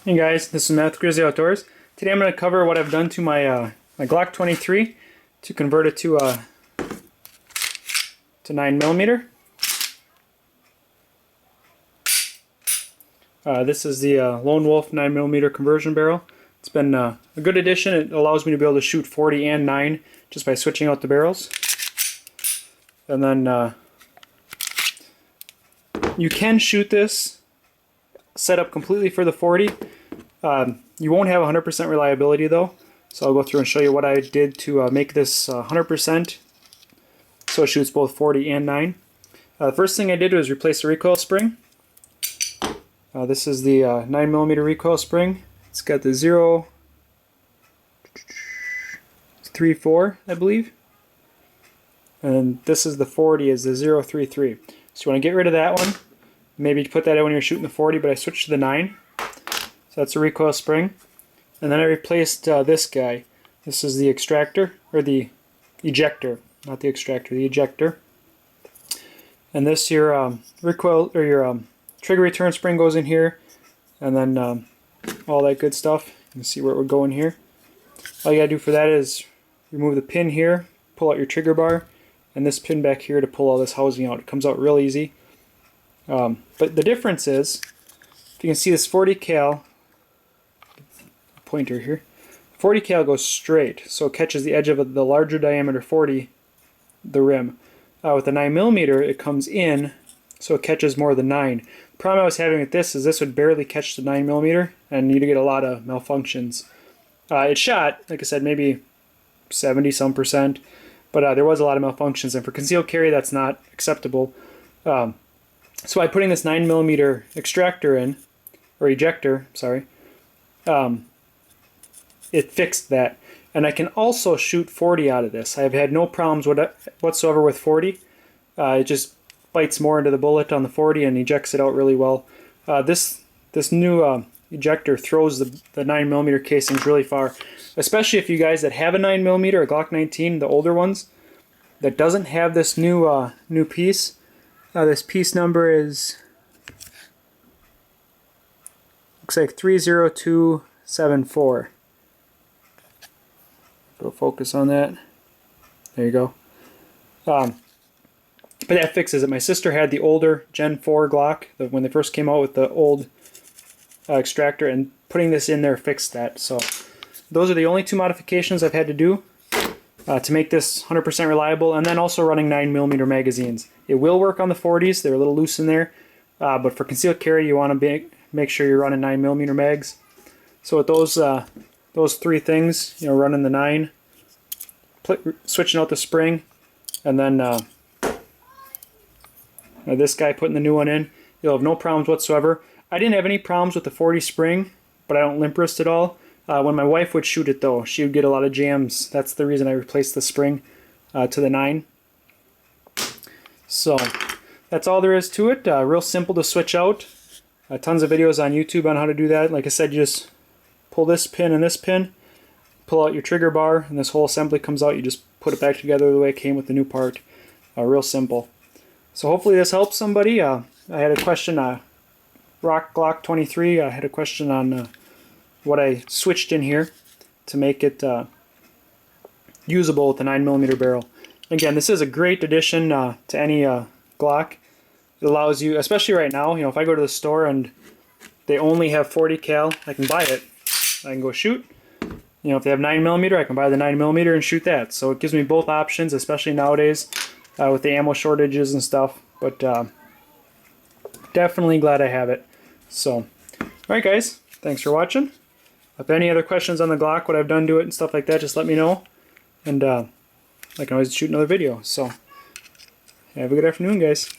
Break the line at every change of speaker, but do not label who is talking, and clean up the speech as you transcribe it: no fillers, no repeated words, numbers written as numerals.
Hey guys, this is Matt with Grizzly-Outdoors. Today I'm going to cover what I've done to my my Glock 23 to convert it to 9mm. This is the Lone Wolf 9mm conversion barrel. It's been a good addition. It allows me to be able to shoot 40 and 9 just by switching out the barrels. And then you can shoot this set up completely for the 40. You won't have 100% reliability though, so I'll go through and show you what I did to make this 100% so it shoots both 40 and 9. The first thing I did was replace the recoil spring. This is the 9mm recoil spring. It's got the 0.34, I believe, and this is the 40 is the 0.33. So you want to get rid of that one. Maybe put that in when you're shooting the 40, but I switched to the 9. So that's a recoil spring. And then I replaced this guy. This is the extractor, or the ejector, not the extractor, the ejector. And this your recoil, or your trigger return spring goes in here, and then all that good stuff. You can see where it would go in here. All you gotta do for that is remove the pin here, pull out your trigger bar, and this pin back here to pull all this housing out. It comes out real easy. But the difference is, if you can see this 40 cal pointer here, 40 cal goes straight, so it catches the edge of the larger diameter 40, the rim. With the 9mm, it comes in, so it catches more of the 9. The problem I was having with this is this would barely catch the 9mm, and you'd get a lot of malfunctions. It shot, like I said, maybe 70-some%, but there was a lot of malfunctions, and for concealed carry, that's not acceptable. So by putting this 9mm extractor in, or ejector, sorry, it fixed that. And I can also shoot 40 out of this. I've had no problems whatsoever with 40. It just bites more into the bullet on the 40 and ejects it out really well. This new ejector throws the 9mm casings really far, especially if you guys that have a 9mm, a Glock 19, the older ones, that doesn't have this new piece. This piece number is, looks like 30274. Go focus on that. There you go. But that fixes it. My sister had the older Gen 4 Glock when they first came out with the old extractor, and putting this in there fixed that. So those are the only two modifications I've had to do to make this 100% reliable, and then also running 9mm magazines. It will work on the 40s. They're a little loose in there, but for concealed carry you want to make sure you're running 9mm mags. So with those three things, you know, running the 9, switching out the spring, and then this guy putting the new one in, you'll have no problems whatsoever. I didn't have any problems with the 40 spring, but I don't limp wrist at all. When my wife would shoot it though, she would get a lot of jams. That's the reason I replaced the spring to the 9. So that's all there is to it. Real simple to switch out. Tons of videos on YouTube on how to do that. Like I said, you just pull this pin and this pin, pull out your trigger bar, and this whole assembly comes out. You just put it back together the way it came with the new part. Real simple. So hopefully this helps somebody. I had a question, Rock Glock 23, I had a question on what I switched in here to make it usable with the 9mm barrel. Again, this is a great addition to any Glock. It allows you, especially right now, you know, if I go to the store and they only have 40 cal, I can buy it. I can go shoot. You know, if they have 9mm, I can buy the 9mm and shoot that. So it gives me both options, especially nowadays with the ammo shortages and stuff. But definitely glad I have it. So, alright guys, thanks for watching. If any other questions on the Glock, what I've done to it and stuff like that, just let me know. And I can always shoot another video. So, have a good afternoon, guys.